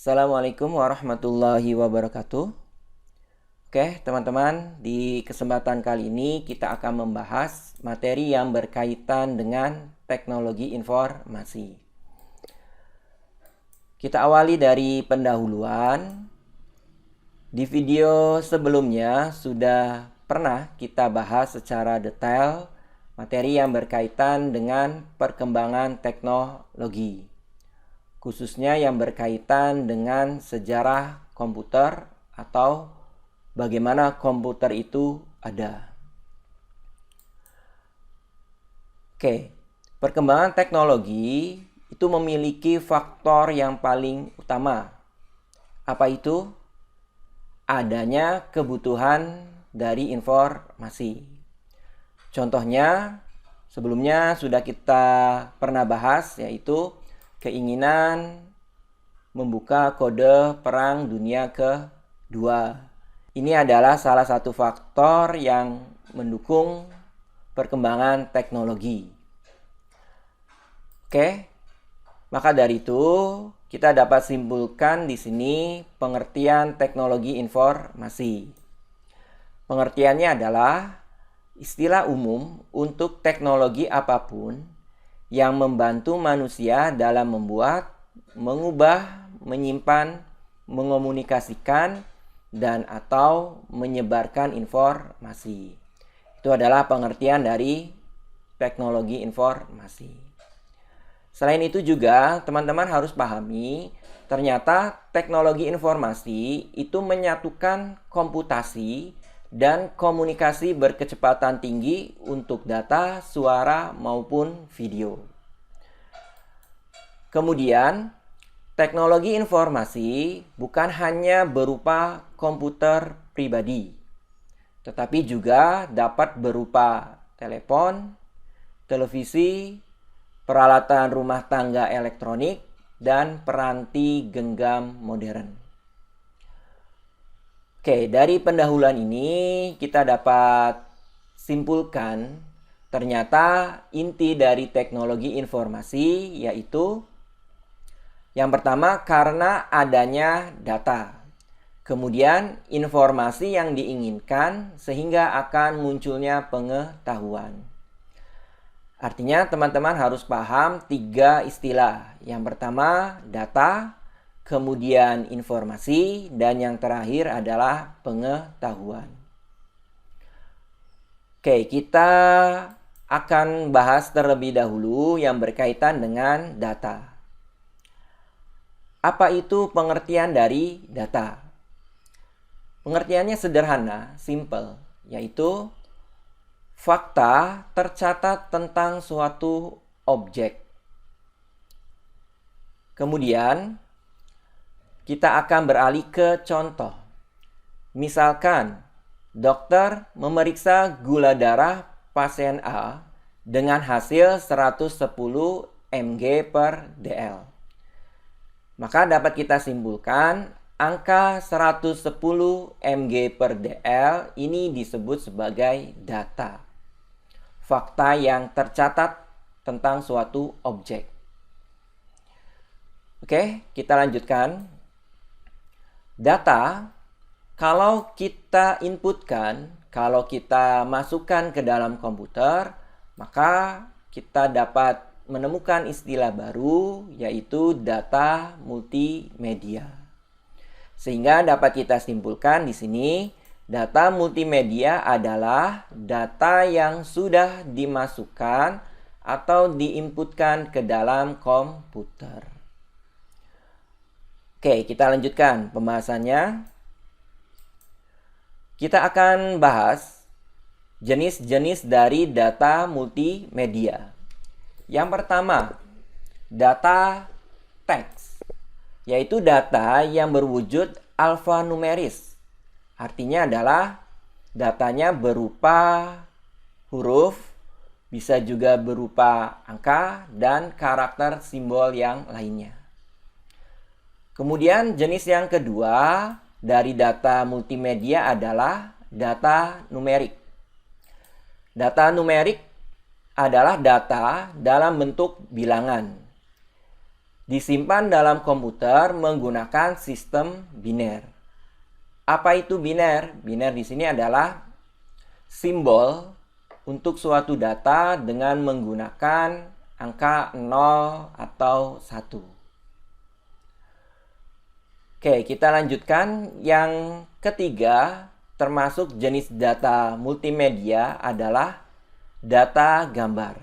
Assalamualaikum warahmatullahi wabarakatuh. Oke, teman-teman, di kesempatan kali ini kita akan membahas materi yang berkaitan dengan teknologi informasi. Kita awali dari pendahuluan. Di video sebelumnya sudah pernah kita bahas secara detail materi yang berkaitan dengan perkembangan teknologi, khususnya yang berkaitan dengan sejarah komputer atau bagaimana komputer itu ada. Oke, perkembangan teknologi itu memiliki faktor yang paling utama. Apa itu? Adanya kebutuhan dari informasi. Contohnya, sebelumnya sudah kita pernah bahas, yaitu keinginan membuka kode Perang Dunia Kedua. Ini adalah salah satu faktor yang mendukung perkembangan teknologi. Oke, maka dari itu kita dapat simpulkan di sini pengertian teknologi informasi. Pengertiannya adalah istilah umum untuk teknologi apapun yang membantu manusia dalam membuat, mengubah, menyimpan, mengomunikasikan, dan atau menyebarkan informasi. Itu adalah pengertian dari teknologi informasi. Selain itu juga teman-teman harus pahami, ternyata teknologi informasi itu menyatukan komputasi dan komunikasi berkecepatan tinggi untuk data, suara, maupun video. Kemudian, teknologi informasi bukan hanya berupa komputer pribadi, tetapi juga dapat berupa telepon, televisi, peralatan rumah tangga elektronik, dan peranti genggam modern. Oke, dari pendahuluan ini kita dapat simpulkan ternyata inti dari teknologi informasi yaitu yang pertama karena adanya data. Kemudian informasi yang diinginkan sehingga akan munculnya pengetahuan. Artinya teman-teman harus paham 3 istilah. Yang pertama data, kemudian informasi, dan yang terakhir adalah pengetahuan. Oke, kita akan bahas terlebih dahulu yang berkaitan dengan data. Apa itu pengertian dari data? Pengertiannya sederhana, simple, yaitu fakta tercatat tentang suatu objek. Kemudian kita akan beralih ke contoh. Misalkan, dokter memeriksa gula darah pasien A dengan hasil 110 mg per dl. Maka dapat kita simpulkan, angka 110 mg per dl ini disebut sebagai data. Fakta yang tercatat tentang suatu objek. Oke, kita lanjutkan. Data, kalau kita inputkan, kalau kita masukkan ke dalam komputer, maka kita dapat menemukan istilah baru, yaitu data multimedia. Sehingga dapat kita simpulkan di sini, data multimedia adalah data yang sudah dimasukkan atau diinputkan ke dalam komputer. Oke, kita lanjutkan pembahasannya. Kita akan bahas jenis-jenis dari data multimedia. Yang pertama, data teks, yaitu data yang berwujud alfanumeris. Artinya adalah datanya berupa huruf, bisa juga berupa angka, dan karakter simbol yang lainnya. Kemudian jenis yang kedua dari data multimedia adalah data numerik. Data numerik adalah data dalam bentuk bilangan. disimpan dalam komputer menggunakan sistem biner. Apa itu biner? Biner di sini adalah simbol untuk suatu data dengan menggunakan angka 0 atau 1. Oke, kita lanjutkan. Yang ketiga, termasuk jenis data multimedia adalah data gambar.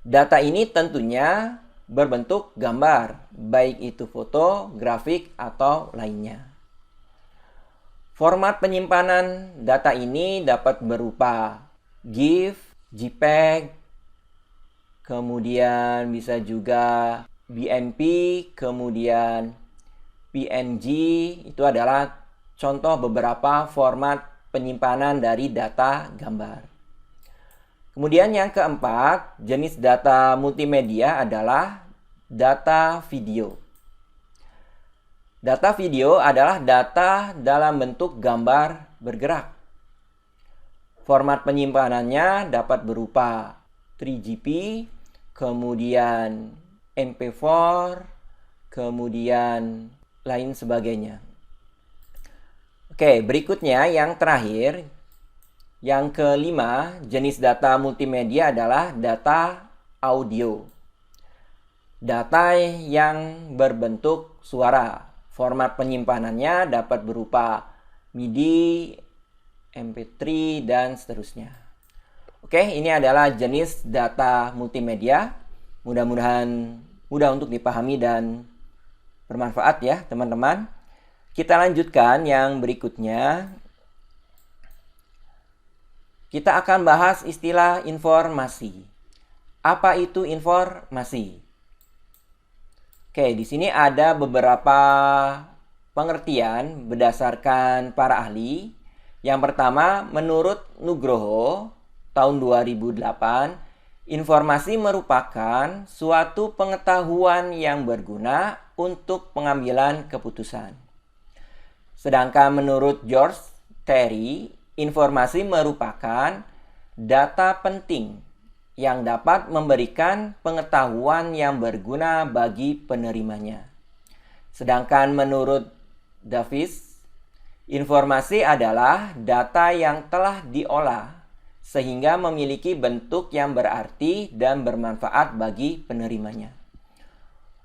Data ini tentunya berbentuk gambar, baik itu foto, grafik, atau lainnya. Format penyimpanan data ini dapat berupa GIF, JPEG, kemudian bisa juga BMP, kemudian PNG. Itu adalah contoh beberapa format penyimpanan dari data gambar. Kemudian yang keempat, jenis data multimedia adalah data video. Data video adalah data dalam bentuk gambar bergerak. Format penyimpanannya dapat berupa 3GP, kemudian MP4, kemudian lain sebagainya. Oke, berikutnya yang terakhir, yang kelima, jenis data multimedia adalah data audio. Data yang berbentuk suara. Format penyimpanannya dapat berupa MIDI, MP3, dan seterusnya. Oke, ini adalah jenis data multimedia. Mudah-mudahan mudah untuk dipahami dan bermanfaat ya, teman-teman. Kita lanjutkan yang berikutnya. Kita akan bahas istilah informasi. Apa itu informasi? Oke, di sini ada beberapa pengertian berdasarkan para ahli. Yang pertama, menurut Nugroho tahun 2008, informasi merupakan suatu pengetahuan yang berguna untuk pengambilan keputusan. Sedangkan menurut George Terry, informasi merupakan data penting yang dapat memberikan pengetahuan yang berguna bagi penerimanya. Sedangkan menurut Davis, informasi adalah data yang telah diolah sehingga memiliki bentuk yang berarti dan bermanfaat bagi penerimanya.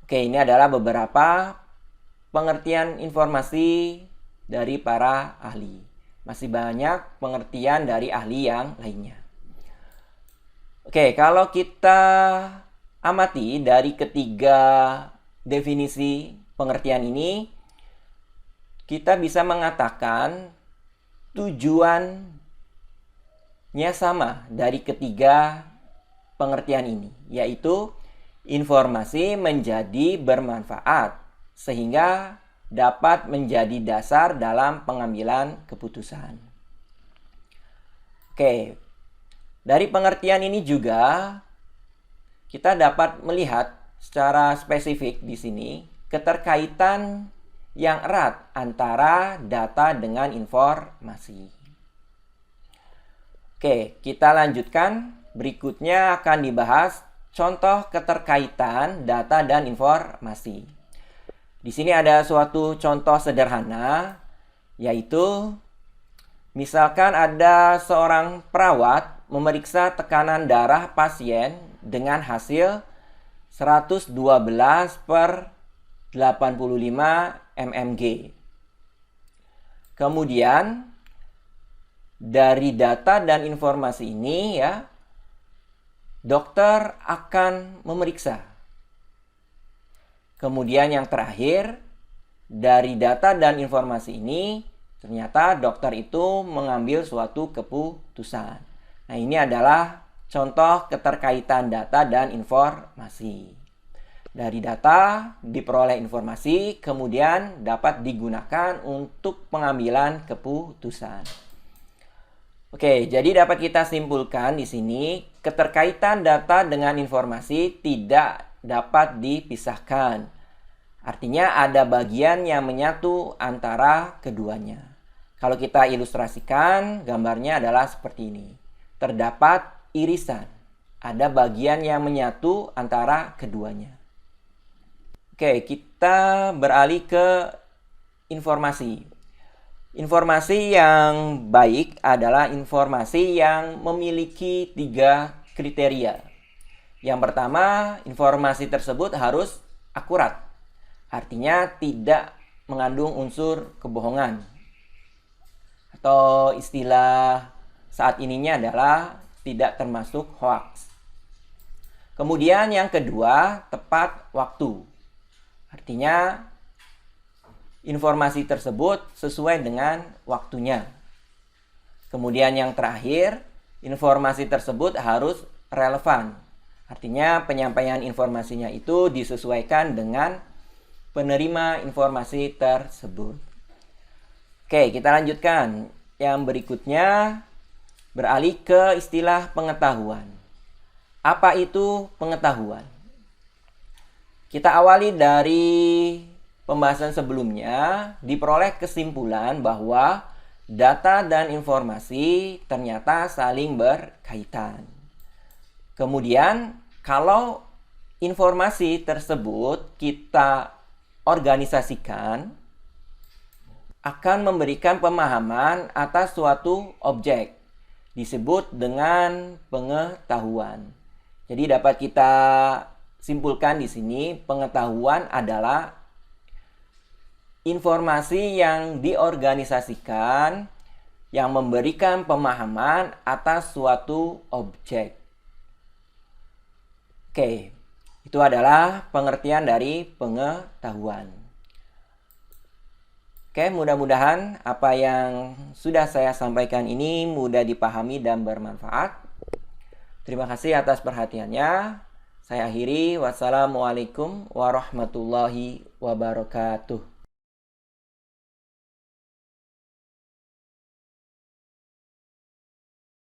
Oke, ini adalah beberapa pengertian informasi dari para ahli. Masih banyak pengertian dari ahli yang lainnya. Oke, kalau kita amati dari ketiga definisi pengertian ini, kita bisa mengatakan tujuannya sama dari ketiga pengertian ini, yaitu informasi menjadi bermanfaat sehingga dapat menjadi dasar dalam pengambilan keputusan. Oke. Dari pengertian ini juga kita dapat melihat secara spesifik di sini keterkaitan yang erat antara data dengan informasi. Oke, kita lanjutkan. Berikutnya akan dibahas contoh keterkaitan data dan informasi. Di sini ada suatu contoh sederhana, yaitu misalkan ada seorang perawat memeriksa tekanan darah pasien dengan hasil 112 per 85 mmG. Kemudian dari data dan informasi ini ya, dokter akan memeriksa. Kemudian yang terakhir, dari data dan informasi ini ternyata dokter itu mengambil suatu keputusan. Nah, ini adalah contoh keterkaitan data dan informasi. Dari data diperoleh informasi, kemudian dapat digunakan untuk pengambilan keputusan. Oke, jadi dapat kita simpulkan di sini, keterkaitan data dengan informasi tidak dapat dipisahkan. Artinya ada bagian yang menyatu antara keduanya. Kalau kita ilustrasikan, gambarnya adalah seperti ini. Terdapat irisan. Ada bagian yang menyatu antara keduanya. Oke, kita beralih ke informasi. Informasi yang baik adalah informasi yang memiliki 3 kriteria. Yang pertama, informasi tersebut harus akurat. Artinya tidak mengandung unsur kebohongan. Atau istilah saat ininya adalah tidak termasuk hoax. Kemudian yang kedua, tepat waktu. Artinya informasi tersebut sesuai dengan waktunya. Kemudian yang terakhir, informasi tersebut harus relevan. Artinya penyampaian informasinya itu disesuaikan dengan penerima informasi tersebut. Oke, kita lanjutkan. Yang berikutnya beralih ke istilah pengetahuan. Apa itu pengetahuan? Kita awali dari pembahasan sebelumnya, diperoleh kesimpulan bahwa data dan informasi ternyata saling berkaitan. Kemudian, kalau informasi tersebut kita organisasikan, akan memberikan pemahaman atas suatu objek, disebut dengan pengetahuan. Jadi dapat kita simpulkan di sini, pengetahuan adalah informasi yang diorganisasikan yang memberikan pemahaman atas suatu objek. Oke, itu adalah pengertian dari pengetahuan. Oke, mudah-mudahan apa yang sudah saya sampaikan ini mudah dipahami dan bermanfaat. Terima kasih atas perhatiannya. Saya akhiri. Wassalamualaikum warahmatullahi wabarakatuh.